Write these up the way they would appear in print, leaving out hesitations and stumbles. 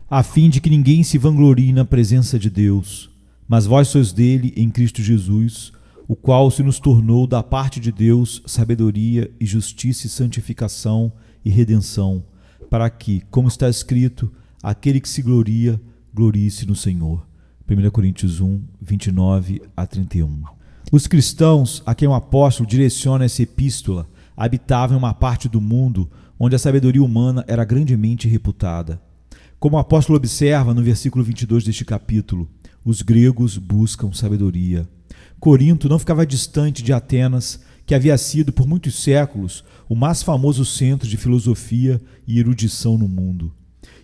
a fim de que ninguém se vanglorie na presença de Deus. Mas vós sois dele em Cristo Jesus, o qual se nos tornou da parte de Deus sabedoria e justiça e santificação e redenção, para que, como está escrito, aquele que se gloria, glorie-se no Senhor. 1 Coríntios 1, 29 a 31. Os cristãos a quem o apóstolo direciona essa epístola habitavam em uma parte do mundo onde a sabedoria humana era grandemente reputada. Como o apóstolo observa no versículo 22 deste capítulo, os gregos buscam sabedoria. Corinto não ficava distante de Atenas, que havia sido por muitos séculos o mais famoso centro de filosofia e erudição no mundo.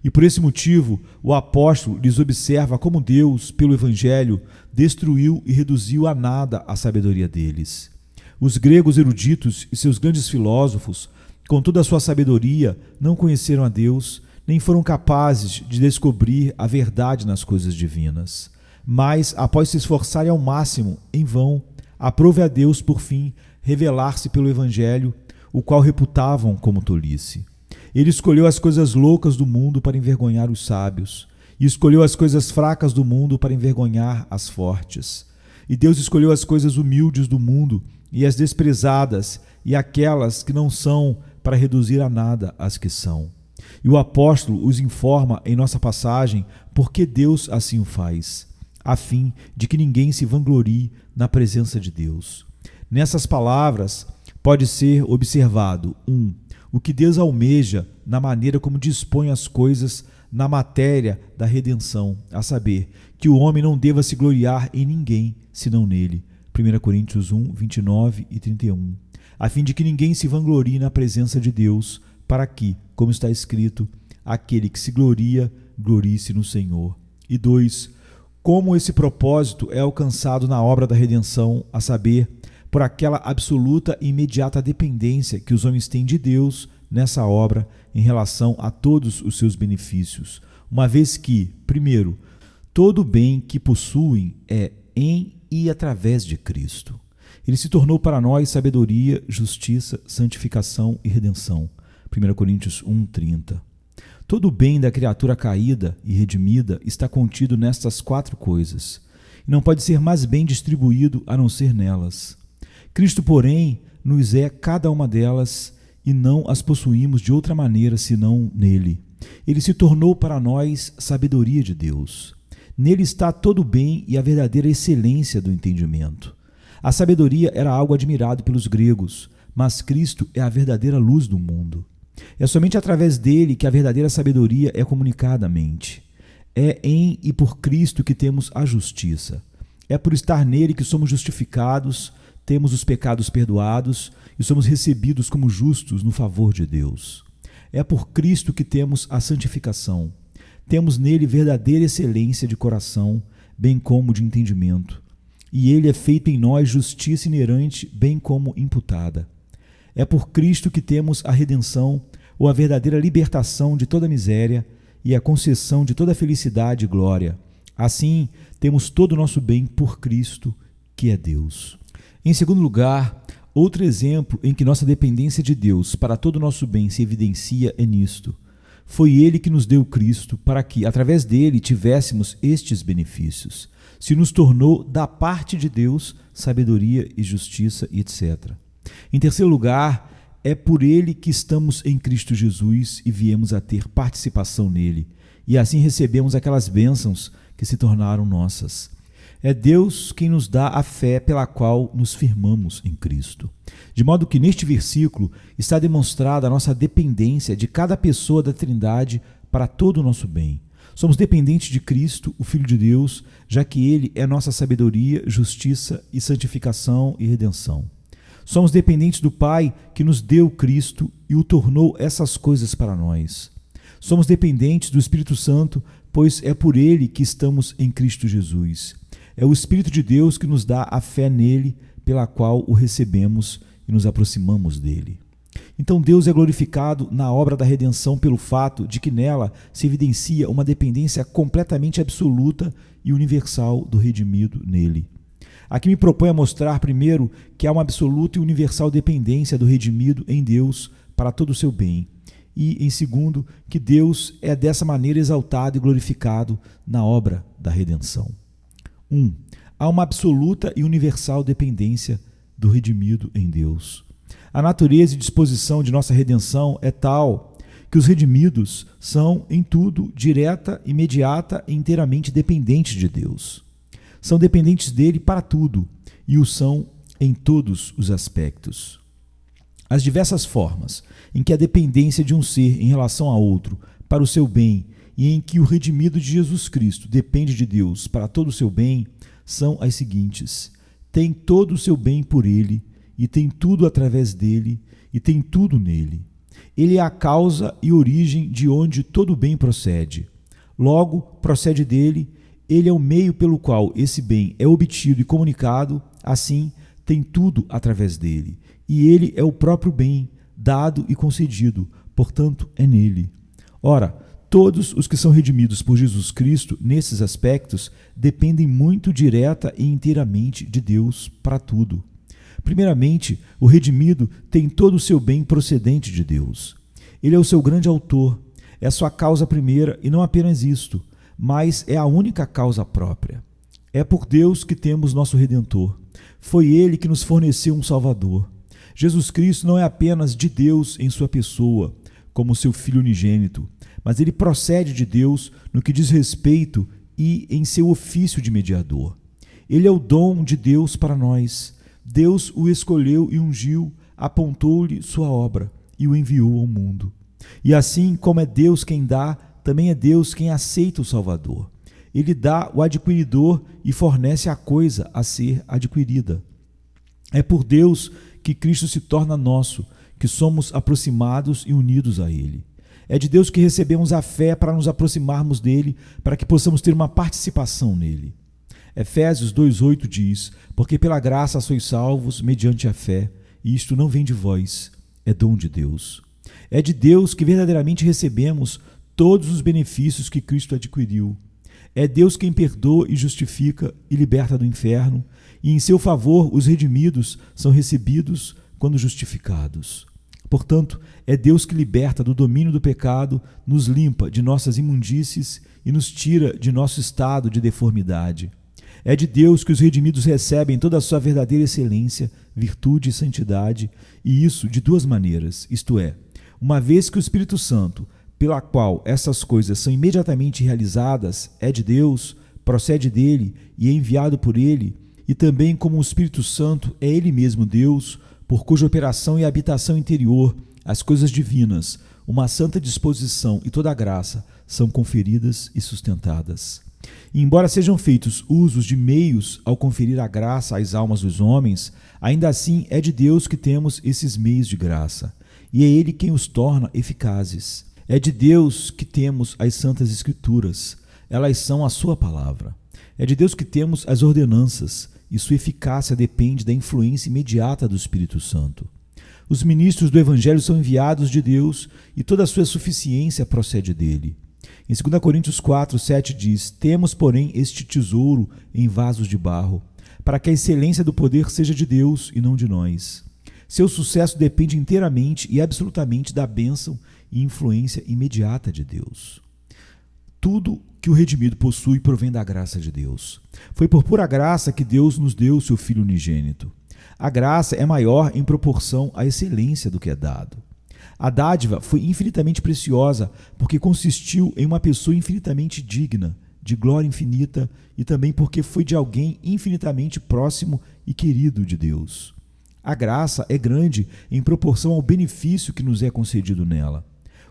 E por esse motivo, o apóstolo lhes observa como Deus, pelo Evangelho, destruiu e reduziu a nada a sabedoria deles. Os gregos eruditos e seus grandes filósofos, com toda a sua sabedoria, não conheceram a Deus, nem foram capazes de descobrir a verdade nas coisas divinas. Mas, após se esforçarem ao máximo, em vão, aprove a Deus, por fim, revelar-se pelo Evangelho, o qual reputavam como tolice. Ele escolheu as coisas loucas do mundo para envergonhar os sábios, e escolheu as coisas fracas do mundo para envergonhar as fortes. E Deus escolheu as coisas humildes do mundo, e as desprezadas, e aquelas que não são, para reduzir a nada as que são. E o apóstolo os informa em nossa passagem por que Deus assim o faz, a fim de que ninguém se vanglorie na presença de Deus. Nessas palavras pode ser observado o que Deus almeja na maneira como dispõe as coisas na matéria da redenção, a saber, que o homem não deva se gloriar em ninguém, senão nele. 1 Coríntios 1, 29 e 31. A fim de que ninguém se vanglorie na presença de Deus, para que, como está escrito, aquele que se gloria, glorie-se no Senhor. E 2. Como esse propósito é alcançado na obra da redenção, a saber, por aquela absoluta e imediata dependência que os homens têm de Deus nessa obra em relação a todos os seus benefícios, uma vez que, primeiro, todo o bem que possuem é em e através de Cristo. Ele se tornou para nós sabedoria, justiça, santificação e redenção. 1 Coríntios 1:30. Todo o bem da criatura caída e redimida está contido nestas 4 coisas, e não pode ser mais bem distribuído a não ser nelas. Cristo, porém, nos é cada uma delas, e não as possuímos de outra maneira senão nele. Ele se tornou para nós sabedoria de Deus. Nele está todo o bem e a verdadeira excelência do entendimento. A sabedoria era algo admirado pelos gregos, mas Cristo é a verdadeira luz do mundo. É somente através dele que a verdadeira sabedoria é comunicada à mente. É em e por Cristo que temos a justiça. É por estar nele que somos justificados, temos os pecados perdoados e somos recebidos como justos no favor de Deus. É por Cristo que temos a santificação. Temos nele verdadeira excelência de coração, bem como de entendimento. E ele é feito em nós justiça inerente, bem como imputada. É por Cristo que temos a redenção, ou a verdadeira libertação de toda miséria e a concessão de toda felicidade e glória. Assim, temos todo o nosso bem por Cristo, que é Deus. Em segundo lugar, outro exemplo em que nossa dependência de Deus para todo o nosso bem se evidencia é nisto. Foi Ele que nos deu Cristo para que, através dele, tivéssemos estes benefícios. Se nos tornou, da parte de Deus, sabedoria e justiça, etc. Em terceiro lugar, é por Ele que estamos em Cristo Jesus e viemos a ter participação nele, e assim recebemos aquelas bênçãos que se tornaram nossas. É Deus quem nos dá a fé pela qual nos firmamos em Cristo. De modo que neste versículo está demonstrada a nossa dependência de cada pessoa da Trindade para todo o nosso bem. Somos dependentes de Cristo, o Filho de Deus, já que Ele é nossa sabedoria, justiça e santificação e redenção. Somos dependentes do Pai que nos deu Cristo e o tornou essas coisas para nós. Somos dependentes do Espírito Santo, pois é por Ele que estamos em Cristo Jesus. É o Espírito de Deus que nos dá a fé nele, pela qual o recebemos e nos aproximamos dele. Então Deus é glorificado na obra da redenção pelo fato de que nela se evidencia uma dependência completamente absoluta e universal do redimido nele. Aqui me proponho a mostrar primeiro que há uma absoluta e universal dependência do redimido em Deus para todo o seu bem, E, em segundo, que Deus é dessa maneira exaltado e glorificado na obra da redenção. 1. Há uma absoluta e universal dependência do redimido em Deus. A natureza e disposição de nossa redenção é tal que os redimidos são, em tudo, direta, imediata e inteiramente dependentes de Deus. São dependentes dele para tudo e o são em todos os aspectos. As diversas formas em que a dependência de um ser em relação a outro para o seu bem e em que o redimido de Jesus Cristo depende de Deus para todo o seu bem são as seguintes: tem todo o seu bem por ele, e tem tudo através dele, e tem tudo nele. Ele é a causa e origem de onde todo o bem procede. Logo, procede dele, ele é o meio pelo qual esse bem é obtido e comunicado, assim, tem tudo através dele. E ele é o próprio bem, dado e concedido, portanto, é nele. Ora, todos os que são redimidos por Jesus Cristo, nesses aspectos, dependem muito direta e inteiramente de Deus para tudo. Primeiramente, o redimido tem todo o seu bem procedente de Deus. Ele é o seu grande autor, é a sua causa primeira e não apenas isto, mas é a única causa própria. É por Deus que temos nosso Redentor. Foi Ele que nos forneceu um Salvador. Jesus Cristo não é apenas de Deus em sua pessoa, como seu Filho unigênito, mas ele procede de Deus no que diz respeito e em seu ofício de mediador. Ele é o dom de Deus para nós. Deus o escolheu e ungiu, apontou-lhe sua obra e o enviou ao mundo. E assim como é Deus quem dá, também é Deus quem aceita o Salvador. Ele dá o adquiridor e fornece a coisa a ser adquirida. É por Deus que Cristo se torna nosso, que somos aproximados e unidos a Ele. É de Deus que recebemos a fé para nos aproximarmos dele, para que possamos ter uma participação nele. Efésios 2,8 diz: porque pela graça sois salvos mediante a fé, e isto não vem de vós, é dom de Deus. É de Deus que verdadeiramente recebemos todos os benefícios que Cristo adquiriu. É Deus quem perdoa e justifica e liberta do inferno, e em seu favor os redimidos são recebidos quando justificados. Portanto, é Deus que liberta do domínio do pecado, nos limpa de nossas imundícies e nos tira de nosso estado de deformidade. É de Deus que os redimidos recebem toda a sua verdadeira excelência, virtude e santidade, e isso de duas maneiras, isto é, uma vez que o Espírito Santo, pela qual essas coisas são imediatamente realizadas, é de Deus, procede dele e é enviado por ele, e também como o Espírito Santo é ele mesmo Deus, por cuja operação e habitação interior as coisas divinas, uma santa disposição e toda a graça são conferidas e sustentadas. E embora sejam feitos usos de meios ao conferir a graça às almas dos homens, ainda assim é de Deus que temos esses meios de graça, e é Ele quem os torna eficazes. É de Deus que temos as santas Escrituras, elas são a sua palavra. É de Deus que temos as ordenanças, e sua eficácia depende da influência imediata do Espírito Santo. Os ministros do Evangelho são enviados de Deus e toda a sua suficiência procede dele. Em 2 Coríntios 4:7 diz: temos, porém, este tesouro em vasos de barro, para que a excelência do poder seja de Deus e não de nós. Seu sucesso depende inteiramente e absolutamente da bênção e influência imediata de Deus. Tudo que o redimido possui provém da graça de Deus. Foi por pura graça que Deus nos deu o seu Filho unigênito. A graça é maior em proporção à excelência do que é dado. A dádiva foi infinitamente preciosa porque consistiu em uma pessoa infinitamente digna, de glória infinita, e também porque foi de alguém infinitamente próximo e querido de Deus. A graça é grande em proporção ao benefício que nos é concedido nela.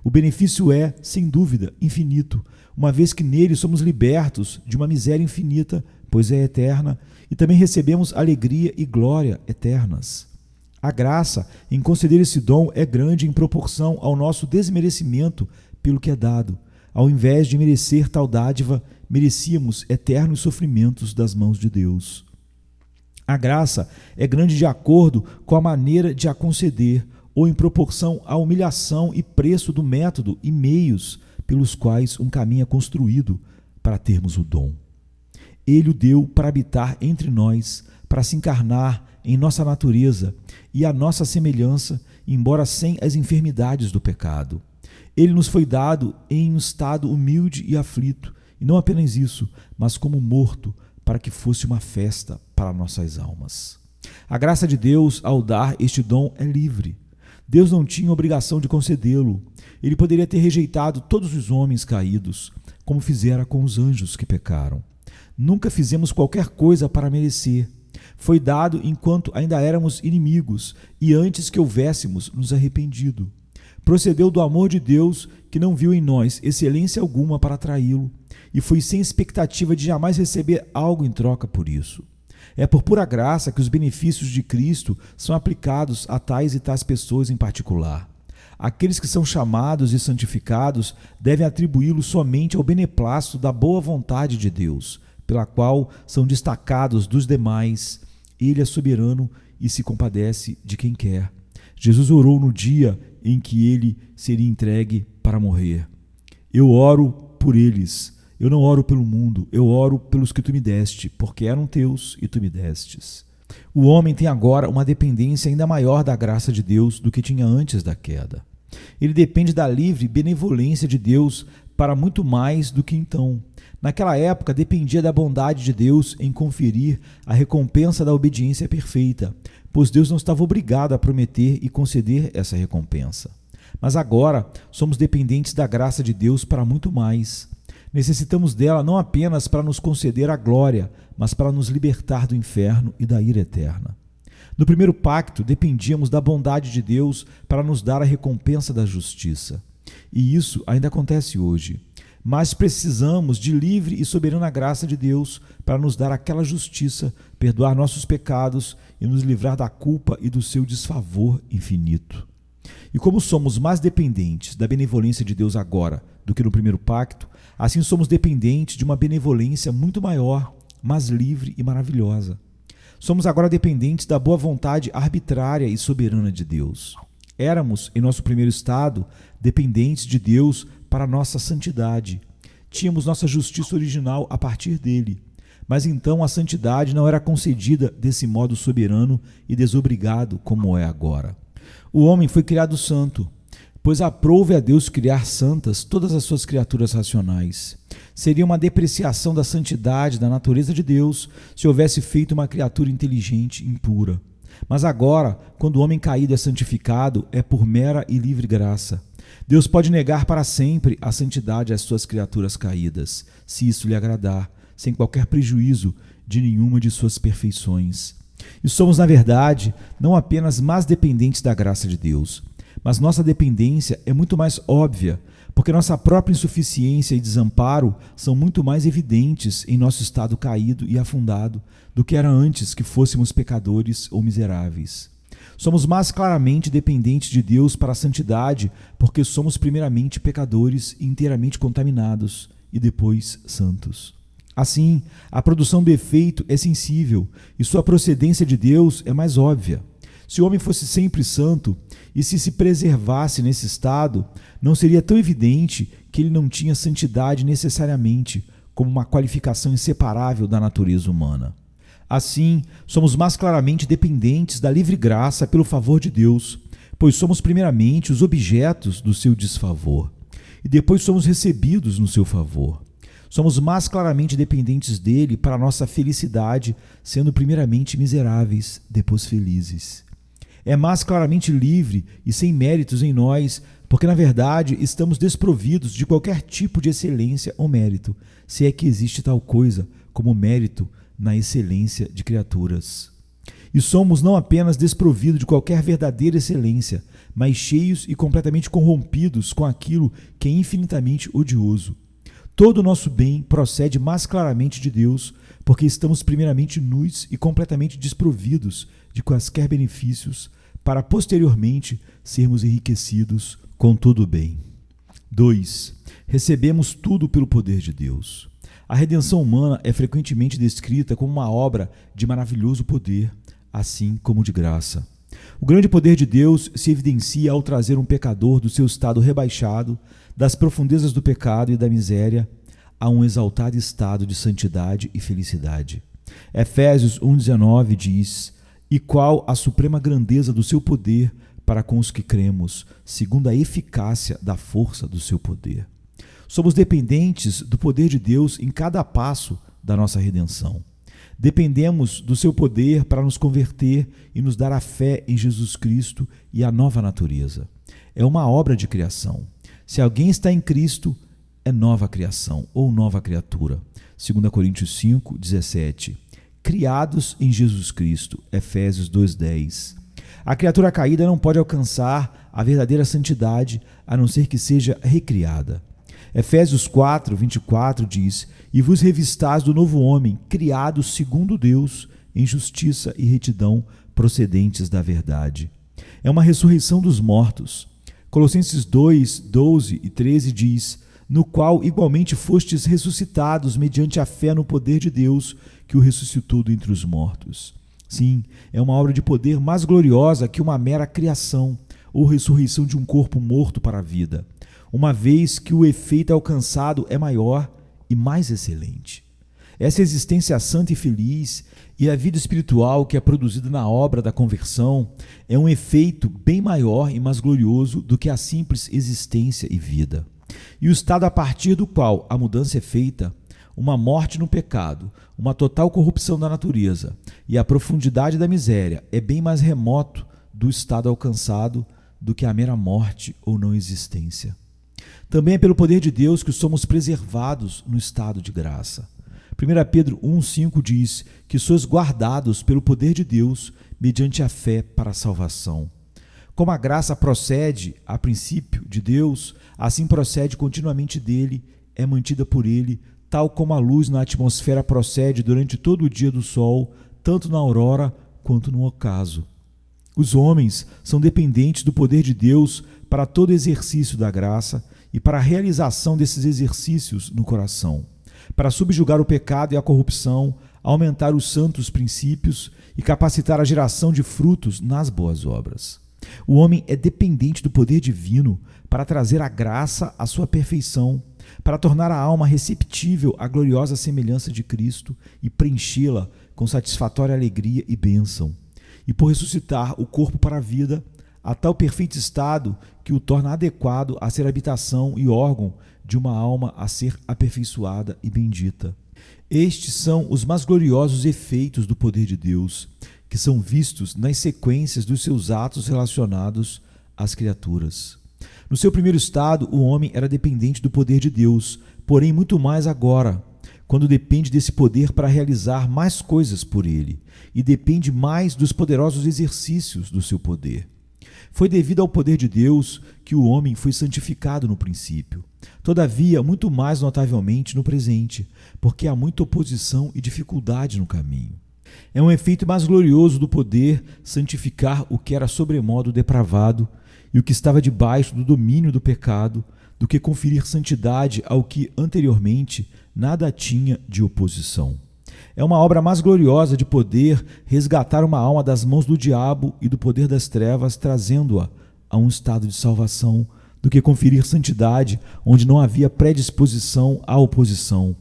O benefício é, sem dúvida, infinito, uma vez que nele somos libertos de uma miséria infinita, pois é eterna, e também recebemos alegria e glória eternas. A graça em conceder esse dom é grande em proporção ao nosso desmerecimento pelo que é dado. Ao invés de merecer tal dádiva, merecíamos eternos sofrimentos das mãos de Deus. A graça é grande de acordo com a maneira de a conceder, ou em proporção à humilhação e preço do método e meios pelos quais um caminho é construído para termos o dom. Ele o deu para habitar entre nós, para se encarnar em nossa natureza e à nossa semelhança, embora sem as enfermidades do pecado. Ele nos foi dado em um estado humilde e aflito, e não apenas isso, mas como morto, para que fosse uma festa para nossas almas. A graça de Deus, ao dar este dom, é livre. Deus não tinha obrigação de concedê-lo. Ele poderia ter rejeitado todos os homens caídos, como fizera com os anjos que pecaram. Nunca fizemos qualquer coisa para merecer. Foi dado enquanto ainda éramos inimigos e antes que houvéssemos nos arrependido. Procedeu do amor de Deus, que não viu em nós excelência alguma para atraí-lo, e foi sem expectativa de jamais receber algo em troca por isso. É por pura graça que os benefícios de Cristo são aplicados a tais e tais pessoas em particular. Aqueles que são chamados e santificados devem atribuí-lo somente ao beneplácito da boa vontade de Deus, pela qual são destacados dos demais. Ele é soberano e se compadece de quem quer. Jesus orou no dia em que ele seria entregue para morrer. Eu oro por eles. Eu não oro pelo mundo, eu oro pelos que tu me deste, porque eram teus e tu me destes. O homem tem agora uma dependência ainda maior da graça de Deus do que tinha antes da queda. Ele depende da livre benevolência de Deus para muito mais do que então. Naquela época, dependia da bondade de Deus em conferir a recompensa da obediência perfeita, pois Deus não estava obrigado a prometer e conceder essa recompensa. Mas agora, somos dependentes da graça de Deus para muito mais. Necessitamos dela não apenas para nos conceder a glória, mas para nos libertar do inferno e da ira eterna. No primeiro pacto, dependíamos da bondade de Deus para nos dar a recompensa da justiça. E isso ainda acontece hoje. Mas precisamos de livre e soberana graça de Deus para nos dar aquela justiça, perdoar nossos pecados e nos livrar da culpa e do seu desfavor infinito. E como somos mais dependentes da benevolência de Deus agora do que no primeiro pacto, assim somos dependentes de uma benevolência muito maior, mais livre e maravilhosa. Somos agora dependentes da boa vontade arbitrária e soberana de Deus. Éramos, em nosso primeiro estado, dependentes de Deus para nossa santidade. Tínhamos nossa justiça original a partir dele. Mas então a santidade não era concedida desse modo soberano e desobrigado como é agora. O homem foi criado santo, pois aprouve a Deus criar santas todas as suas criaturas racionais. Seria uma depreciação da santidade da natureza de Deus se houvesse feito uma criatura inteligente impura. Mas agora, quando o homem caído é santificado, é por mera e livre graça. Deus pode negar para sempre a santidade às suas criaturas caídas, se isso lhe agradar, sem qualquer prejuízo de nenhuma de suas perfeições. E somos, na verdade, não apenas mais dependentes da graça de Deus, mas nossa dependência é muito mais óbvia, porque nossa própria insuficiência e desamparo são muito mais evidentes em nosso estado caído e afundado do que era antes que fôssemos pecadores ou miseráveis. Somos mais claramente dependentes de Deus para a santidade, porque somos primeiramente pecadores e inteiramente contaminados, e depois santos. Assim, a produção do efeito é sensível, e sua procedência de Deus é mais óbvia. Se o homem fosse sempre santo, e se preservasse nesse estado, não seria tão evidente que ele não tinha santidade necessariamente, como uma qualificação inseparável da natureza humana. Assim, somos mais claramente dependentes da livre graça pelo favor de Deus, pois somos primeiramente os objetos do seu desfavor, e depois somos recebidos no seu favor. Somos mais claramente dependentes dele para a nossa felicidade, sendo primeiramente miseráveis, depois felizes. É mais claramente livre e sem méritos em nós, porque na verdade estamos desprovidos de qualquer tipo de excelência ou mérito, se é que existe tal coisa como mérito na excelência de criaturas. E somos não apenas desprovidos de qualquer verdadeira excelência, mas cheios e completamente corrompidos com aquilo que é infinitamente odioso. Todo o nosso bem procede mais claramente de Deus, porque estamos primeiramente nus e completamente desprovidos de quaisquer benefícios, para posteriormente sermos enriquecidos com todo o bem. 2. Recebemos tudo pelo poder de Deus. A redenção humana é frequentemente descrita como uma obra de maravilhoso poder, assim como de graça. O grande poder de Deus se evidencia ao trazer um pecador do seu estado rebaixado, das profundezas do pecado e da miséria, a um exaltado estado de santidade e felicidade. Efésios 1,19 diz: "E qual a suprema grandeza do seu poder para com os que cremos, segundo a eficácia da força do seu poder. Somos dependentes do poder de Deus em cada passo da nossa redenção. Dependemos do seu poder para nos converter e nos dar a fé em Jesus Cristo e a nova natureza. É uma obra de criação. Se alguém está em Cristo, é nova criação ou nova criatura. 2 Coríntios 5, 17. Criados em Jesus Cristo. Efésios 2:10. A criatura caída não pode alcançar a verdadeira santidade a não ser que seja recriada. Efésios 4, 24 diz: E vos revistais do novo homem, criado segundo Deus, em justiça e retidão procedentes da verdade. É uma ressurreição dos mortos. Colossenses 2, 12 e 13 diz: No qual igualmente fostes ressuscitados mediante a fé no poder de Deus, que o ressuscitou dentre os mortos. Sim, é uma obra de poder mais gloriosa que uma mera criação ou ressurreição de um corpo morto para a vida, uma vez que o efeito alcançado é maior e mais excelente. Essa existência santa e feliz e a vida espiritual que é produzida na obra da conversão é um efeito bem maior e mais glorioso do que a simples existência e vida. E o estado a partir do qual a mudança é feita, uma morte no pecado, uma total corrupção da natureza e a profundidade da miséria é bem mais remoto do estado alcançado do que a mera morte ou não existência. Também é pelo poder de Deus que somos preservados no estado de graça. 1 Pedro 1,5 diz que sois guardados pelo poder de Deus mediante a fé para a salvação. Como a graça procede, a princípio, de Deus, assim procede continuamente dele, é mantida por ele, tal como a luz na atmosfera procede durante todo o dia do sol, tanto na aurora quanto no ocaso. Os homens são dependentes do poder de Deus para todo exercício da graça e para a realização desses exercícios no coração, para subjugar o pecado e a corrupção, aumentar os santos princípios e capacitar a geração de frutos nas boas obras. O homem é dependente do poder divino para trazer a graça à sua perfeição, para tornar a alma receptível à gloriosa semelhança de Cristo e preenchê-la com satisfatória alegria e bênção, e por ressuscitar o corpo para a vida, a tal perfeito estado que o torna adequado a ser habitação e órgão de uma alma a ser aperfeiçoada e bendita. Estes são os mais gloriosos efeitos do poder de Deus, que são vistos nas sequências dos seus atos relacionados às criaturas. No seu primeiro estado, o homem era dependente do poder de Deus, porém muito mais agora, quando depende desse poder para realizar mais coisas por ele, e depende mais dos poderosos exercícios do seu poder. Foi devido ao poder de Deus que o homem foi santificado no princípio. Todavia, muito mais notavelmente no presente, porque há muita oposição e dificuldade no caminho. É um efeito mais glorioso do poder santificar o que era sobremodo depravado e o que estava debaixo do domínio do pecado, do que conferir santidade ao que anteriormente nada tinha de oposição. É uma obra mais gloriosa de poder resgatar uma alma das mãos do diabo e do poder das trevas, trazendo-a a um estado de salvação, do que conferir santidade onde não havia predisposição à oposição.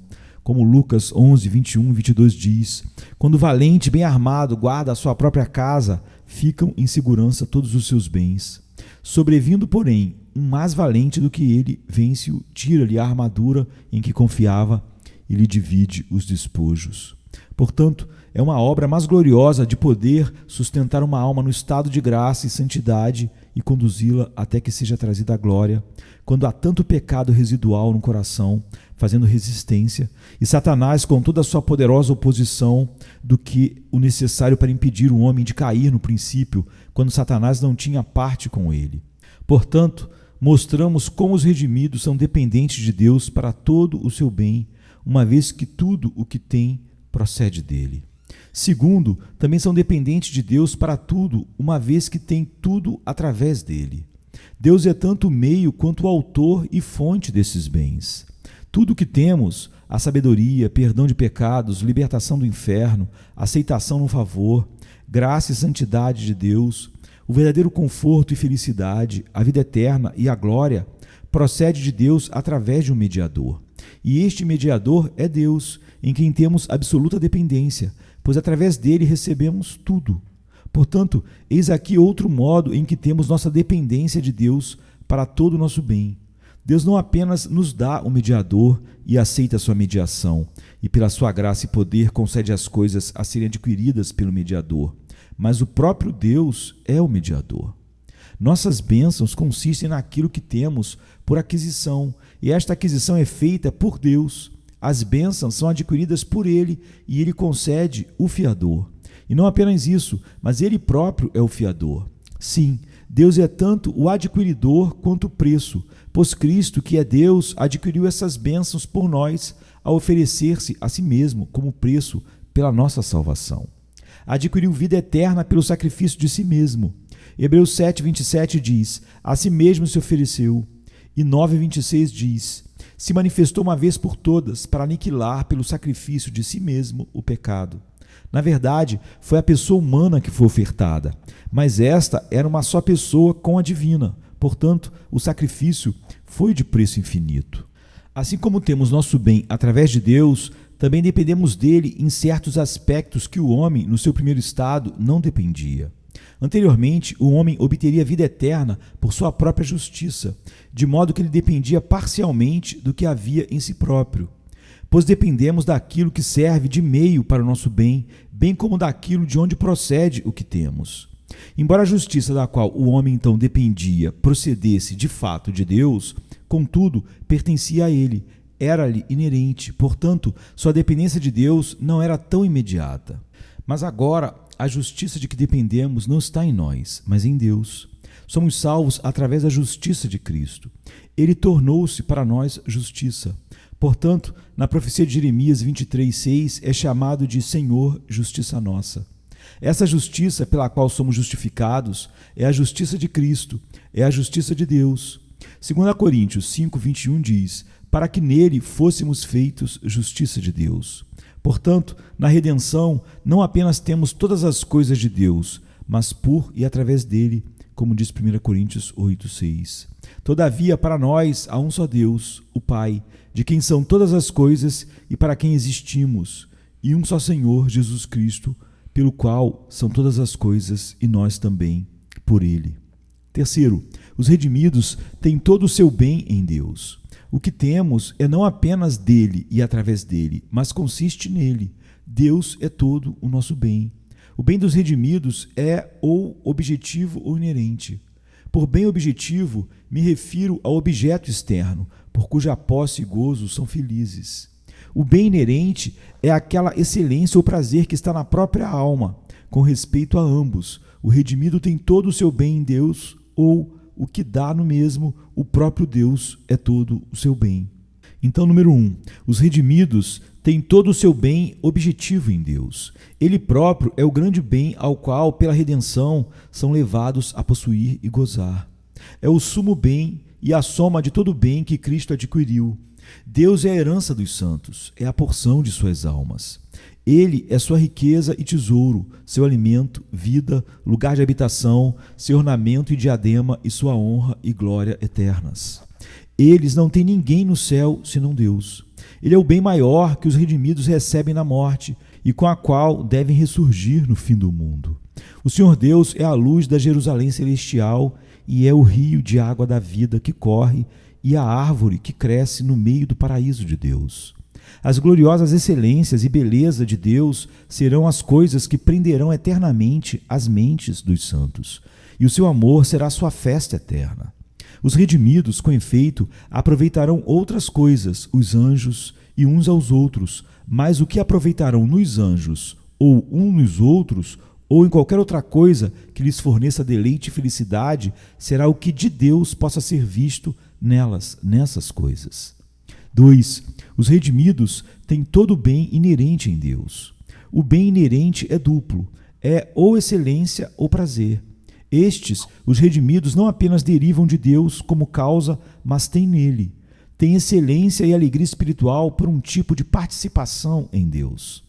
Como Lucas 11, 21 e 22 diz: quando o valente bem armado guarda a sua própria casa, ficam em segurança todos os seus bens. Sobrevindo, porém, um mais valente do que ele, vence-o, tira-lhe a armadura em que confiava e lhe divide os despojos. Portanto, é uma obra mais gloriosa de poder sustentar uma alma no estado de graça e santidade e conduzi-la até que seja trazida a glória, quando há tanto pecado residual no coração, fazendo resistência, e Satanás com toda a sua poderosa oposição, do que o necessário para impedir o homem de cair no princípio, quando Satanás não tinha parte com ele. Portanto, mostramos como os redimidos são dependentes de Deus para todo o seu bem, uma vez que tudo o que tem procede dele. Segundo, também são dependentes de Deus para tudo, uma vez que tem tudo através dele. Deus é tanto o meio quanto o autor e fonte desses bens. Tudo o que temos, a sabedoria, perdão de pecados, libertação do inferno, aceitação no favor, graça e santidade de Deus, o verdadeiro conforto e felicidade, a vida eterna e a glória, procede de Deus através de um mediador. E este mediador é Deus, em quem temos absoluta dependência, pois através dele recebemos tudo. Portanto, eis aqui outro modo em que temos nossa dependência de Deus para todo o nosso bem. Deus não apenas nos dá um mediador e aceita sua mediação, e pela sua graça e poder concede as coisas a serem adquiridas pelo mediador, mas o próprio Deus é o mediador. Nossas bênçãos consistem naquilo que temos por aquisição, e esta aquisição é feita por Deus. As bênçãos são adquiridas por Ele, e Ele concede o fiador. E não apenas isso, mas Ele próprio é o fiador. Sim, Deus é tanto o adquiridor quanto o preço, pois Cristo, que é Deus, adquiriu essas bênçãos por nós ao oferecer-se a si mesmo como preço pela nossa salvação. Adquiriu vida eterna pelo sacrifício de si mesmo. Hebreus 7:27 diz: a si mesmo se ofereceu. E 9:26 diz: se manifestou uma vez por todas para aniquilar pelo sacrifício de si mesmo o pecado. Na verdade, foi a pessoa humana que foi ofertada, mas esta era uma só pessoa com a divina. Portanto, o sacrifício foi de preço infinito. Assim como temos nosso bem através de Deus, também dependemos dele em certos aspectos que o homem, no seu primeiro estado, não dependia. Anteriormente, o homem obteria vida eterna por sua própria justiça, de modo que ele dependia parcialmente do que havia em si próprio, pois dependemos daquilo que serve de meio para o nosso bem, bem como daquilo de onde procede o que temos. Embora a justiça da qual o homem então dependia procedesse de fato de Deus, contudo, pertencia a ele, era-lhe inerente, portanto, sua dependência de Deus não era tão imediata. Mas agora, a justiça de que dependemos não está em nós, mas em Deus. Somos salvos através da justiça de Cristo. Ele tornou-se para nós justiça. Portanto, na profecia de Jeremias 23:6 é chamado de Senhor, justiça nossa. Essa justiça pela qual somos justificados é a justiça de Cristo, é a justiça de Deus. 2 Coríntios 5:21 diz: para que nele fôssemos feitos justiça de Deus. Portanto, na redenção, não apenas temos todas as coisas de Deus, mas por e através dele, como diz 1 Coríntios 8:6. Todavia, para nós há um só Deus, o Pai, de quem são todas as coisas e para quem existimos, e um só Senhor, Jesus Cristo, pelo qual são todas as coisas e nós também, por ele. Terceiro, os redimidos têm todo o seu bem em Deus. O que temos é não apenas dele e através dele, mas consiste nele. Deus é todo o nosso bem. O bem dos redimidos é ou objetivo ou inerente. Por bem objetivo, me refiro ao objeto externo, por cuja posse e gozo são felizes. O bem inerente é aquela excelência ou prazer que está na própria alma. Com respeito a ambos, o redimido tem todo o seu bem em Deus, ou o que dá no mesmo, o próprio Deus é todo o seu bem. Então, número 1, os redimidos têm todo o seu bem objetivo em Deus. Ele próprio é o grande bem ao qual, pela redenção, são levados a possuir e gozar. É o sumo bem e a soma de todo o bem que Cristo adquiriu. Deus é a herança dos santos, é a porção de suas almas. Ele é sua riqueza e tesouro, seu alimento, vida, lugar de habitação, seu ornamento e diadema e sua honra e glória eternas. Eles não têm ninguém no céu senão Deus. Ele é o bem maior que os redimidos recebem na morte e com a qual devem ressurgir no fim do mundo. O Senhor Deus é a luz da Jerusalém celestial e é o rio de água da vida que corre e a árvore que cresce no meio do paraíso de Deus. As gloriosas excelências e beleza de Deus serão as coisas que prenderão eternamente as mentes dos santos, e o seu amor será sua festa eterna. Os redimidos, com efeito, aproveitarão outras coisas, os anjos e uns aos outros, mas o que aproveitarão nos anjos, ou uns nos outros, ou em qualquer outra coisa que lhes forneça deleite e felicidade, será o que de Deus possa ser visto nessas coisas. 2. Os redimidos têm todo o bem inerente em Deus. O bem inerente é duplo, é ou excelência ou prazer. Estes, os redimidos, não apenas derivam de Deus como causa, mas têm nele. Têm excelência e alegria espiritual por um tipo de participação em Deus.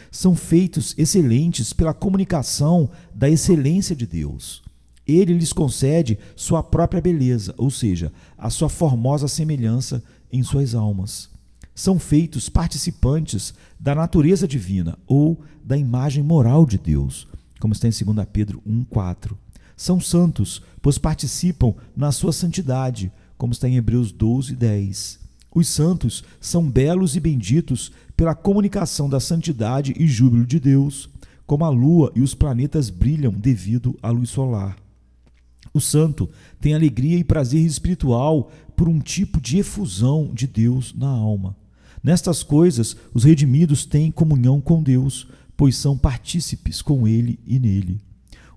São feitos excelentes pela comunicação da excelência de Deus. Ele lhes concede sua própria beleza, ou seja, a sua formosa semelhança em suas almas. São feitos participantes da natureza divina ou da imagem moral de Deus, como está em 2 Pedro 1,4. São santos, pois participam na sua santidade, como está em Hebreus 12:10. Os santos são belos e benditos pela comunicação da santidade e júbilo de Deus, como a lua e os planetas brilham devido à luz solar. O santo tem alegria e prazer espiritual por um tipo de efusão de Deus na alma. Nestas coisas, os redimidos têm comunhão com Deus, pois são partícipes com Ele e nele.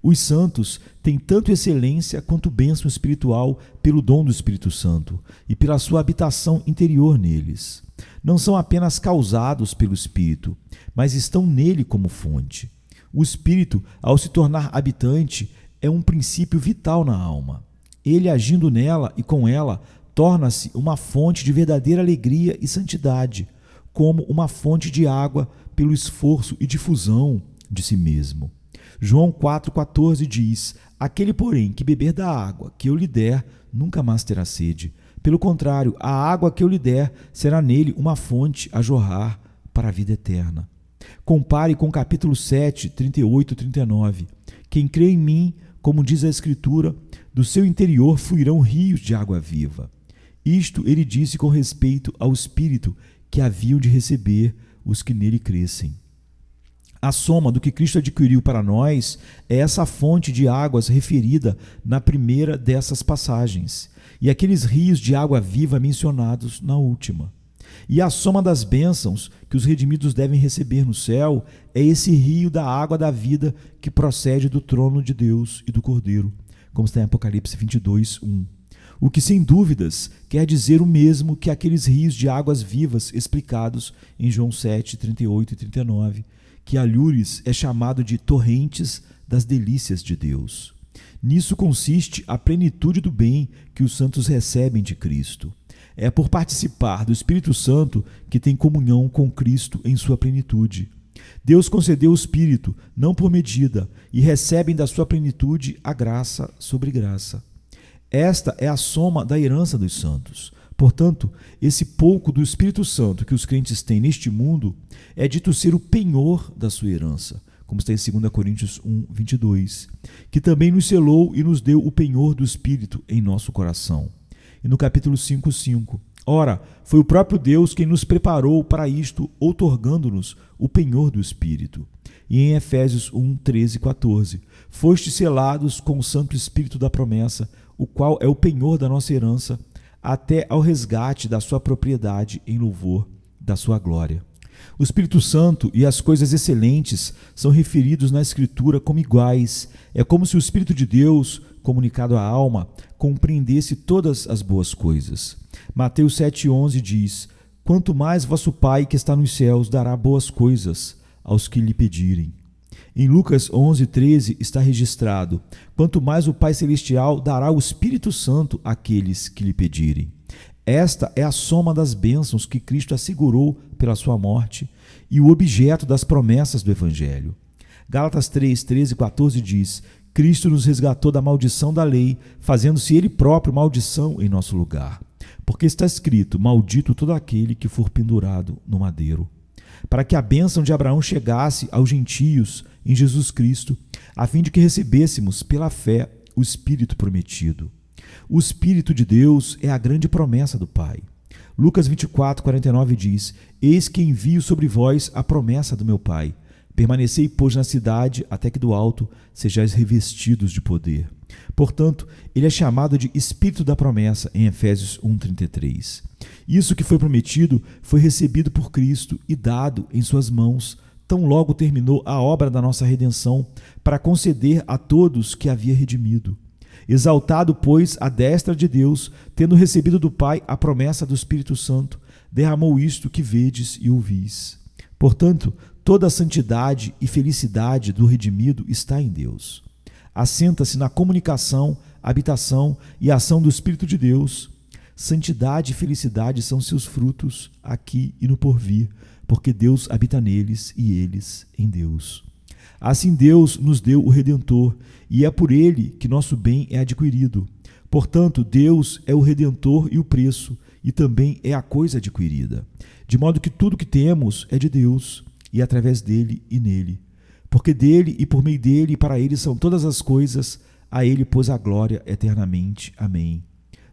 Os santos têm tanto excelência quanto bênção espiritual pelo dom do Espírito Santo e pela sua habitação interior neles. Não são apenas causados pelo Espírito, mas estão nele como fonte. O Espírito, ao se tornar habitante, é um princípio vital na alma. Ele, agindo nela e com ela, torna-se uma fonte de verdadeira alegria e santidade, como uma fonte de água pelo esforço e difusão de si mesmo. João 4,14 diz: aquele, porém, que beber da água que eu lhe der, nunca mais terá sede. Pelo contrário, a água que eu lhe der será nele uma fonte a jorrar para a vida eterna. Compare com o capítulo 7, 38 e 39. Quem crê em mim, como diz a Escritura, do seu interior fluirão rios de água viva. Isto ele disse com respeito ao Espírito que haviam de receber os que nele crescem. A soma do que Cristo adquiriu para nós é essa fonte de águas referida na primeira dessas passagens, e aqueles rios de água viva mencionados na última. E a soma das bênçãos que os redimidos devem receber no céu é esse rio da água da vida que procede do trono de Deus e do Cordeiro, como está em Apocalipse 22:1. O que, sem dúvidas, quer dizer o mesmo que aqueles rios de águas vivas explicados em João 7, 38 e 39, que Alhures é chamado de torrentes das delícias de Deus. Nisso consiste a plenitude do bem que os santos recebem de Cristo. É por participar do Espírito Santo que tem comunhão com Cristo em sua plenitude. Deus concedeu o Espírito, não por medida, e recebem da sua plenitude a graça sobre graça. Esta é a soma da herança dos santos. Portanto, esse pouco do Espírito Santo que os crentes têm neste mundo é dito ser o penhor da sua herança, como está em 2 Coríntios 1:22, que também nos selou e nos deu o penhor do Espírito em nosso coração. E no capítulo 5:5, ora, foi o próprio Deus quem nos preparou para isto, outorgando-nos o penhor do Espírito. E em Efésios 1:13 e 14, fostes selados com o Santo Espírito da promessa, o qual é o penhor da nossa herança, até ao resgate da sua propriedade em louvor da sua glória. O Espírito Santo e as coisas excelentes são referidos na Escritura como iguais. É como se o Espírito de Deus, comunicado à alma, compreendesse todas as boas coisas. Mateus 7:11 diz: quanto mais vosso Pai que está nos céus dará boas coisas aos que lhe pedirem. Em Lucas 11:13 está registrado: quanto mais o Pai Celestial dará o Espírito Santo àqueles que lhe pedirem. Esta é a soma das bênçãos que Cristo assegurou pela sua morte e o objeto das promessas do Evangelho. Gálatas 3:13 e 14 diz: Cristo nos resgatou da maldição da lei, fazendo-se Ele próprio maldição em nosso lugar. Porque está escrito: maldito todo aquele que for pendurado no madeiro. Para que a bênção de Abraão chegasse aos gentios em Jesus Cristo, a fim de que recebêssemos pela fé o Espírito prometido. O Espírito de Deus é a grande promessa do Pai. Lucas 24:49 diz: eis que envio sobre vós a promessa do meu Pai. Permanecei, pois, na cidade, até que do alto sejais revestidos de poder. Portanto, ele é chamado de Espírito da promessa em Efésios 1:33. Isso que foi prometido foi recebido por Cristo e dado em suas mãos, tão logo terminou a obra da nossa redenção, para conceder a todos que havia redimido. Exaltado, pois, à destra de Deus, tendo recebido do Pai a promessa do Espírito Santo, derramou isto que vedes e ouvis. Portanto, toda a santidade e felicidade do redimido está em Deus. Assenta-se na comunicação, habitação e ação do Espírito de Deus. Santidade e felicidade são seus frutos aqui e no porvir, porque Deus habita neles e eles em Deus. Assim Deus nos deu o Redentor, e é por ele que nosso bem é adquirido. Portanto, Deus é o Redentor e o preço, e também é a coisa adquirida. De modo que tudo que temos é de Deus, e através dele e nele. Porque dele e por meio dele e para ele são todas as coisas, a ele pôs a glória eternamente. Amém.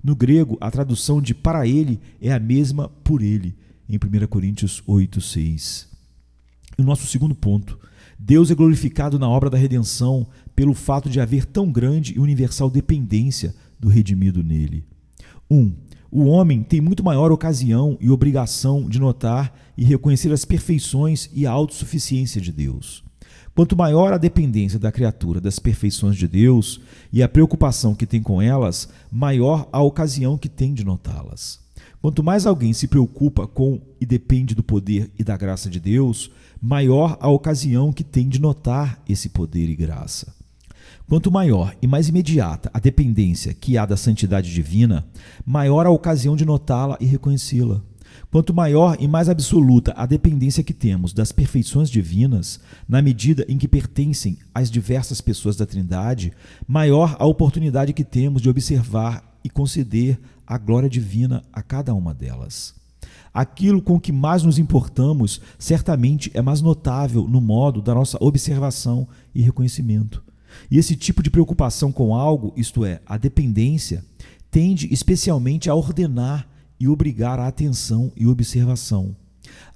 No grego, a tradução de para ele é a mesma por ele, em 1 Coríntios 8:6. E o nosso segundo ponto: Deus é glorificado na obra da redenção pelo fato de haver tão grande e universal dependência do redimido nele. 1. O homem tem muito maior ocasião e obrigação de notar e reconhecer as perfeições e a autossuficiência de Deus. Quanto maior a dependência da criatura das perfeições de Deus e a preocupação que tem com elas, maior a ocasião que tem de notá-las. Quanto mais alguém se preocupa com e depende do poder e da graça de Deus, maior a ocasião que tem de notar esse poder e graça. Quanto maior e mais imediata a dependência que há da santidade divina, maior a ocasião de notá-la e reconhecê-la. Quanto maior e mais absoluta a dependência que temos das perfeições divinas, na medida em que pertencem às diversas pessoas da Trindade, maior a oportunidade que temos de observar e conceder a glória divina a cada uma delas. Aquilo com que mais nos importamos certamente é mais notável no modo da nossa observação e reconhecimento. E esse tipo de preocupação com algo, isto é, a dependência, tende especialmente a ordenar e obrigar a atenção e observação.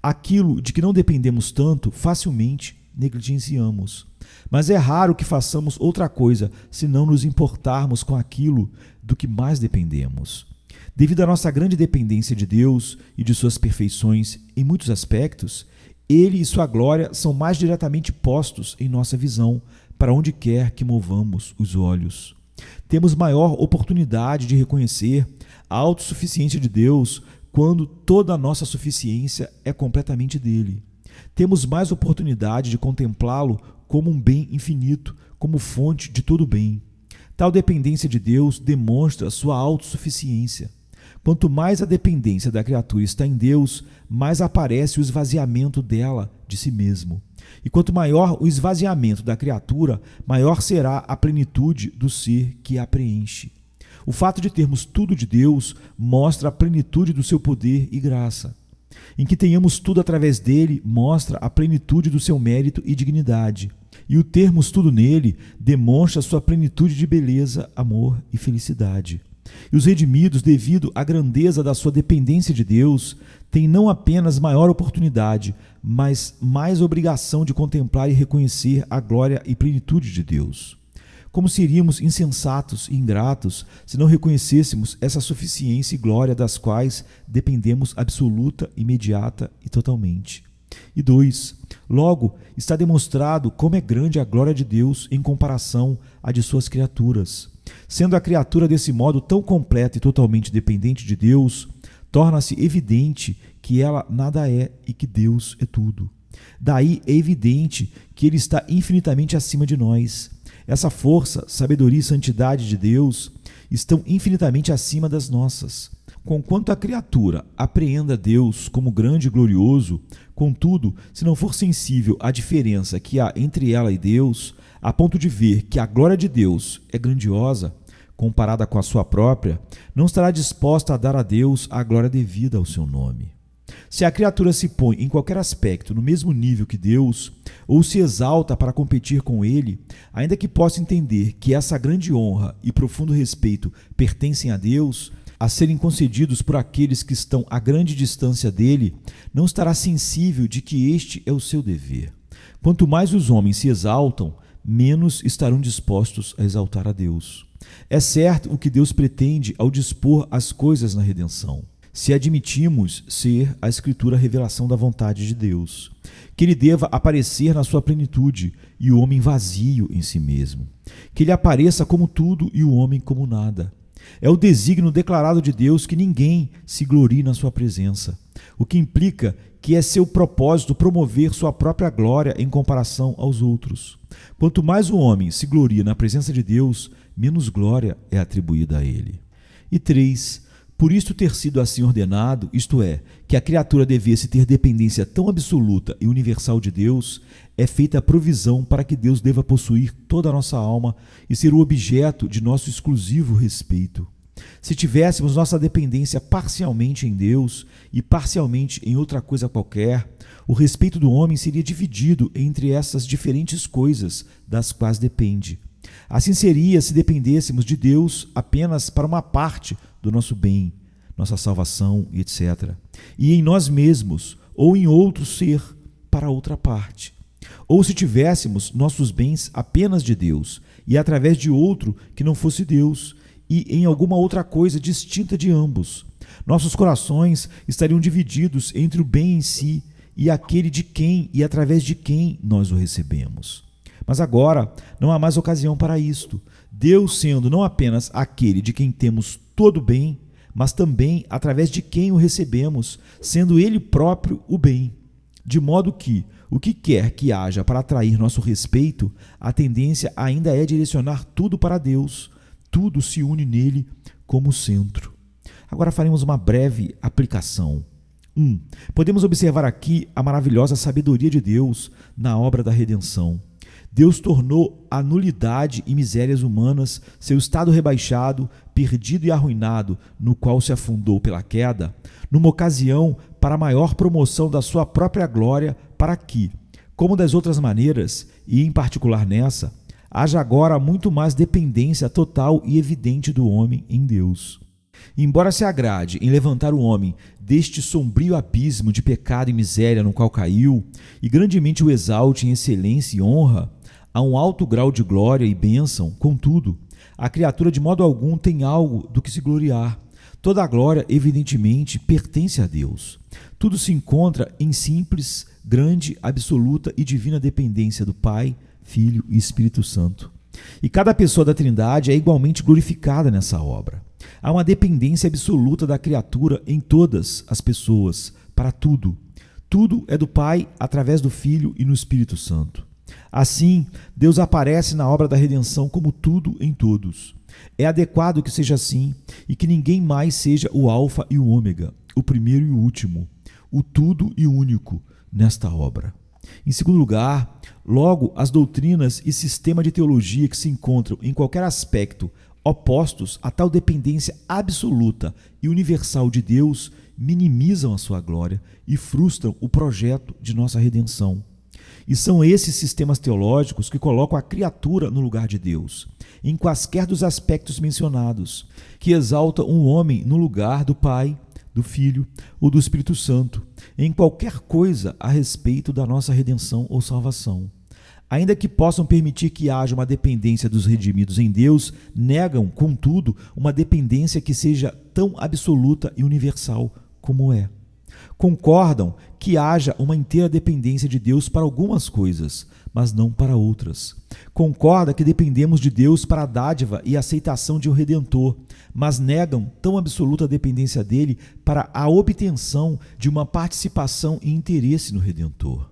Aquilo de que não dependemos tanto, facilmente negligenciamos. Mas é raro que façamos outra coisa se não nos importarmos com aquilo do que mais dependemos. Devido à nossa grande dependência de Deus e de suas perfeições em muitos aspectos, Ele e sua glória são mais diretamente postos em nossa visão, para onde quer que movamos os olhos. Temos maior oportunidade de reconhecer a autossuficiência de Deus quando toda a nossa suficiência é completamente dele. Temos mais oportunidade de contemplá-lo como um bem infinito, como fonte de todo bem. Tal dependência de Deus demonstra sua autossuficiência. Quanto mais a dependência da criatura está em Deus, mais aparece o esvaziamento dela de si mesmo. E quanto maior o esvaziamento da criatura, maior será a plenitude do ser que a preenche. O fato de termos tudo de Deus mostra a plenitude do seu poder e graça. Em que tenhamos tudo através dele mostra a plenitude do seu mérito e dignidade. E o termos tudo nele demonstra sua plenitude de beleza, amor e felicidade. E os redimidos, devido à grandeza da sua dependência de Deus, têm não apenas maior oportunidade, mas mais obrigação de contemplar e reconhecer a glória e plenitude de Deus. Como seríamos insensatos e ingratos se não reconhecêssemos essa suficiência e glória das quais dependemos absoluta, imediata e totalmente. E 2. Logo, está demonstrado como é grande a glória de Deus em comparação à de suas criaturas. Sendo a criatura desse modo tão completa e totalmente dependente de Deus, torna-se evidente que ela nada é e que Deus é tudo. Daí é evidente que Ele está infinitamente acima de nós. Essa força, sabedoria e santidade de Deus estão infinitamente acima das nossas. Conquanto a criatura apreenda Deus como grande e glorioso, contudo, se não for sensível à diferença que há entre ela e Deus, a ponto de ver que a glória de Deus é grandiosa, comparada com a sua própria, não estará disposta a dar a Deus a glória devida ao seu nome. Se a criatura se põe em qualquer aspecto no mesmo nível que Deus, ou se exalta para competir com Ele, ainda que possa entender que essa grande honra e profundo respeito pertencem a Deus, a serem concedidos por aqueles que estão a grande distância dele, não estará sensível de que este é o seu dever. Quanto mais os homens se exaltam, menos estarão dispostos a exaltar a Deus. É certo o que Deus pretende ao dispor as coisas na redenção. Se admitimos ser a Escritura a revelação da vontade de Deus, que Ele deva aparecer na sua plenitude e o homem vazio em si mesmo, que Ele apareça como tudo e o homem como nada. É o desígnio declarado de Deus que ninguém se glorie na sua presença, o que implica que é seu propósito promover sua própria glória em comparação aos outros. Quanto mais o homem se gloria na presença de Deus, menos glória é atribuída a ele. E 3. Por isto ter sido assim ordenado, isto é, que a criatura devesse ter dependência tão absoluta e universal de Deus, é feita a provisão para que Deus deva possuir toda a nossa alma e ser o objeto de nosso exclusivo respeito. Se tivéssemos nossa dependência parcialmente em Deus e parcialmente em outra coisa qualquer, o respeito do homem seria dividido entre essas diferentes coisas das quais depende. Assim seria se dependêssemos de Deus apenas para uma parte do nosso bem, nossa salvação e etc. E em nós mesmos ou em outro ser para outra parte. Ou se tivéssemos nossos bens apenas de Deus e através de outro que não fosse Deus e em alguma outra coisa distinta de ambos. Nossos corações estariam divididos entre o bem em si e aquele de quem e através de quem nós o recebemos. Mas agora não há mais ocasião para isto. Deus sendo não apenas aquele de quem temos todo o bem, mas também através de quem o recebemos, sendo Ele próprio o bem. De modo que, o que quer que haja para atrair nosso respeito, a tendência ainda é direcionar tudo para Deus. Tudo se une nele como centro. Agora faremos uma breve aplicação. 1. Podemos observar aqui a maravilhosa sabedoria de Deus na obra da redenção. Deus tornou a nulidade e misérias humanas, seu estado rebaixado, perdido e arruinado, no qual se afundou pela queda, numa ocasião para a maior promoção da sua própria glória, para que, como das outras maneiras, e em particular nessa, haja agora muito mais dependência total e evidente do homem em Deus. Embora se agrade em levantar o homem deste sombrio abismo de pecado e miséria no qual caiu, e grandemente o exalte em excelência e honra, a um alto grau de glória e bênção, contudo, a criatura de modo algum tem algo do que se gloriar. Toda a glória, evidentemente, pertence a Deus. Tudo se encontra em simples, grande, absoluta e divina dependência do Pai, Filho e Espírito Santo. E cada pessoa da Trindade é igualmente glorificada nessa obra. Há uma dependência absoluta da criatura em todas as pessoas, para tudo. Tudo é do Pai, através do Filho e no Espírito Santo. Assim, Deus aparece na obra da redenção como tudo em todos. É adequado que seja assim e que ninguém mais seja o alfa e o ômega, o primeiro e o último, o tudo e único nesta obra. Em segundo lugar, logo, as doutrinas e sistema de teologia que se encontram em qualquer aspecto opostos a tal dependência absoluta e universal de Deus minimizam a sua glória e frustram o projeto de nossa redenção. E são esses sistemas teológicos que colocam a criatura no lugar de Deus, em quaisquer dos aspectos mencionados, que exaltam um homem no lugar do Pai, do Filho ou do Espírito Santo, em qualquer coisa a respeito da nossa redenção ou salvação. Ainda que possam permitir que haja uma dependência dos redimidos em Deus, negam, contudo, uma dependência que seja tão absoluta e universal como é. Concordam que haja uma inteira dependência de Deus para algumas coisas, mas não para outras. Concorda que dependemos de Deus para a dádiva e aceitação de um Redentor, mas negam tão absoluta dependência dele para a obtenção de uma participação e interesse no Redentor.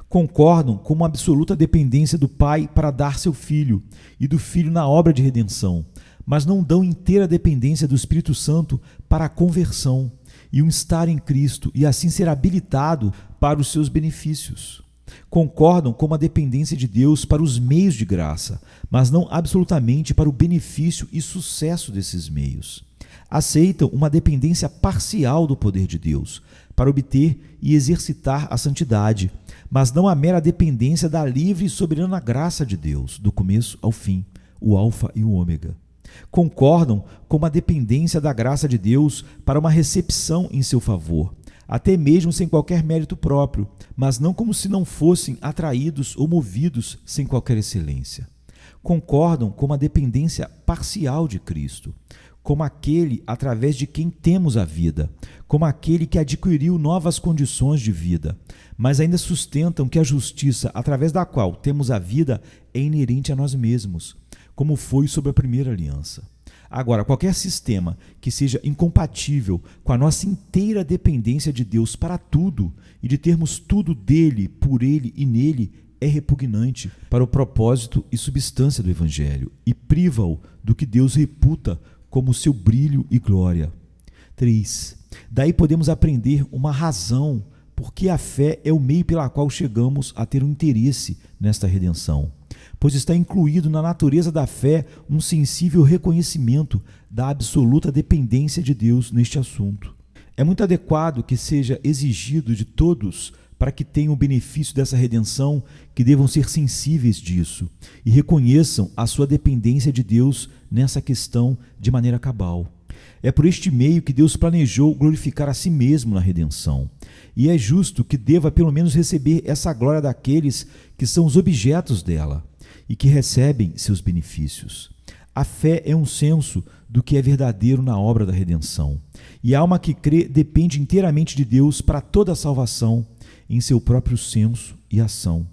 Concordam com uma absoluta dependência do Pai para dar seu Filho e do Filho na obra de redenção, mas não dão inteira dependência do Espírito Santo para a conversão e um estar em Cristo e assim ser habilitado para os seus benefícios. Concordam com uma dependência de Deus para os meios de graça, mas não absolutamente para o benefício e sucesso desses meios. Aceitam uma dependência parcial do poder de Deus para obter e exercitar a santidade, mas não a mera dependência da livre e soberana graça de Deus, do começo ao fim, o alfa e o ômega. Concordam com uma dependência da graça de Deus para uma recepção em seu favor, até mesmo sem qualquer mérito próprio, mas não como se não fossem atraídos ou movidos sem qualquer excelência. Concordam com uma dependência parcial de Cristo, como aquele através de quem temos a vida, como aquele que adquiriu novas condições de vida, mas ainda sustentam que a justiça através da qual temos a vida é inerente a nós mesmos, como foi sob a primeira aliança. Agora, qualquer sistema que seja incompatível com a nossa inteira dependência de Deus para tudo e de termos tudo dele, por ele e nele, é repugnante para o propósito e substância do Evangelho e priva-o do que Deus reputa como seu brilho e glória. 3. Daí podemos aprender uma razão porque a fé é o meio pela qual chegamos a ter um interesse nesta redenção. pois está incluído na natureza da fé um sensível reconhecimento da absoluta dependência de Deus neste assunto. É muito adequado que seja exigido de todos, para que tenham o benefício dessa redenção, que devam ser sensíveis disso e reconheçam a sua dependência de Deus nessa questão de maneira cabal. É por este meio que Deus planejou glorificar a si mesmo na redenção. E é justo que deva pelo menos receber essa glória daqueles que são os objetos dela e que recebem seus benefícios. A fé é um senso do que é verdadeiro na obra da redenção. E a alma que crê depende inteiramente de Deus para toda a salvação, em seu próprio senso e ação.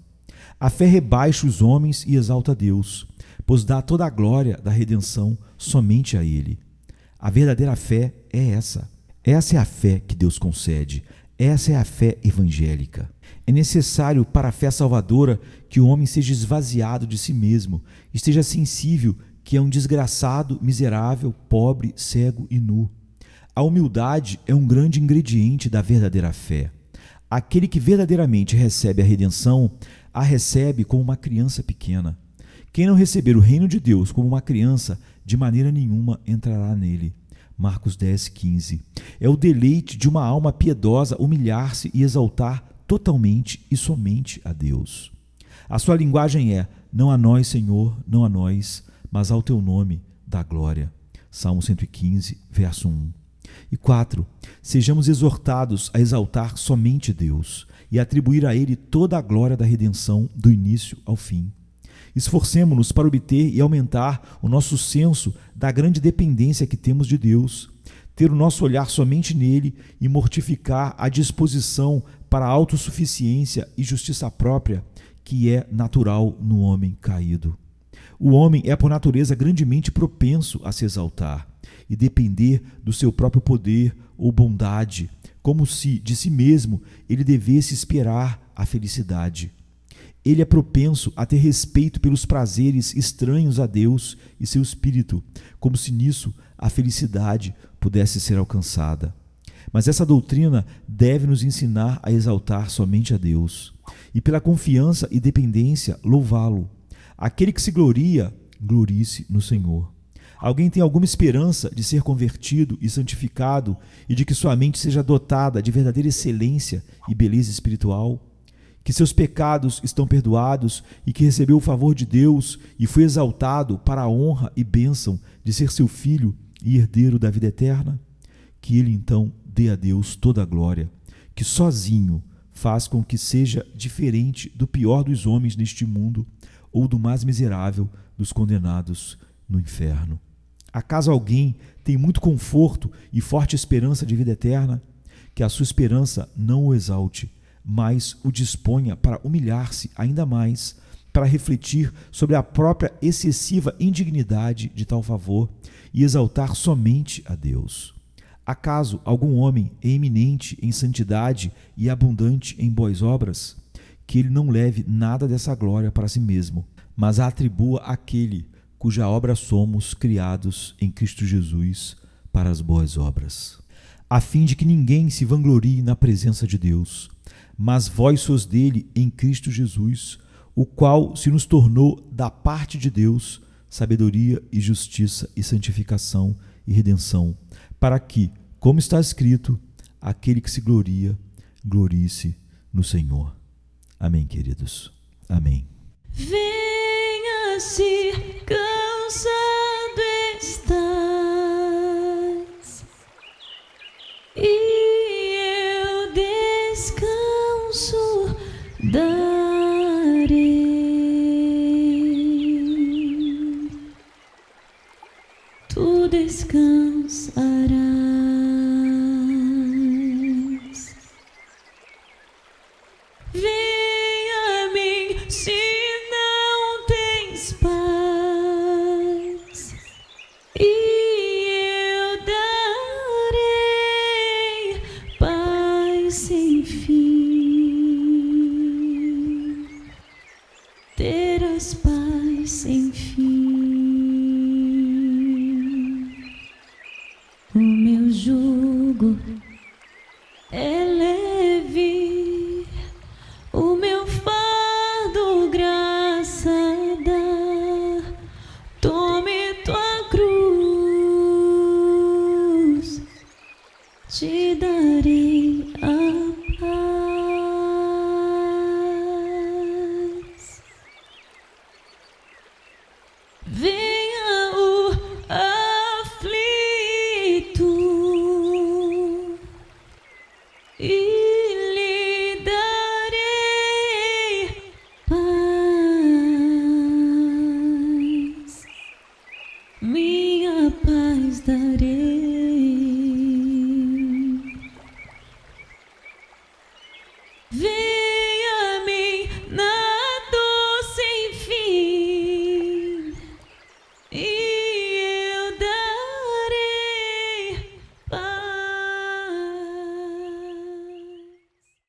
A fé rebaixa os homens e exalta Deus, pois dá toda a glória da redenção somente a Ele. A verdadeira fé é essa. Essa é a fé que Deus concede. Essa é a fé evangélica. É necessário para a fé salvadora que o homem seja esvaziado de si mesmo, esteja sensível que é um desgraçado, miserável, pobre, cego e nu. A humildade é um grande ingrediente da verdadeira fé. Aquele que verdadeiramente recebe a redenção, a recebe como uma criança pequena. Quem não receber o reino de Deus como uma criança, de maneira nenhuma entrará nele. Marcos 10:15. É o deleite de uma alma piedosa humilhar-se e exaltar totalmente e somente a Deus. A sua linguagem é: não a nós, Senhor, não a nós, mas ao teu nome dá glória. Salmo 115, verso 1. E 4. Sejamos exortados a exaltar somente Deus e atribuir a Ele toda a glória da redenção do início ao fim. Esforcemo-nos para obter e aumentar o nosso senso da grande dependência que temos de Deus, ter o nosso olhar somente nele e mortificar a disposição para a autossuficiência e justiça própria que é natural no homem caído. O homem é por natureza grandemente propenso a se exaltar e depender do seu próprio poder ou bondade, como se de si mesmo ele devesse esperar a felicidade. Ele é propenso a ter respeito pelos prazeres estranhos a Deus e seu espírito, como se nisso a felicidade pudesse ser alcançada. Mas essa doutrina deve nos ensinar a exaltar somente a Deus e, pela confiança e dependência, louvá-lo. Aquele que se gloria, glorie-se no Senhor. Alguém tem alguma esperança de ser convertido e santificado e de que sua mente seja dotada de verdadeira excelência e beleza espiritual? Que seus pecados estão perdoados e que recebeu o favor de Deus e foi exaltado para a honra e bênção de ser seu filho e herdeiro da vida eterna? Que ele então dê a Deus toda a glória, que sozinho faz com que seja diferente do pior dos homens neste mundo ou do mais miserável dos condenados no inferno. Acaso alguém tem muito conforto e forte esperança de vida eterna? Que a sua esperança não o exalte, mas o disponha para humilhar-se ainda mais, para refletir sobre a própria excessiva indignidade de tal favor e exaltar somente a Deus. Acaso algum homem é eminente em santidade e abundante em boas obras? Que ele não leve nada dessa glória para si mesmo, mas a atribua àquele cuja obra somos criados em Cristo Jesus para as boas obras, a fim de que ninguém se vanglorie na presença de Deus, mas vós sois dele em Cristo Jesus, o qual se nos tornou da parte de Deus sabedoria e justiça e santificação e redenção, para que, como está escrito, aquele que se gloria, glorie-se no Senhor. Amém, queridos. Amém. Venha se cansado estás, e eu descanso darei. Tu descansarás. Venha a mim se não tens paz, e eu darei paz sem fim. Terás paz sem fim. O meu jugo é leve, o meu fardo graça dá. vos darei. Vem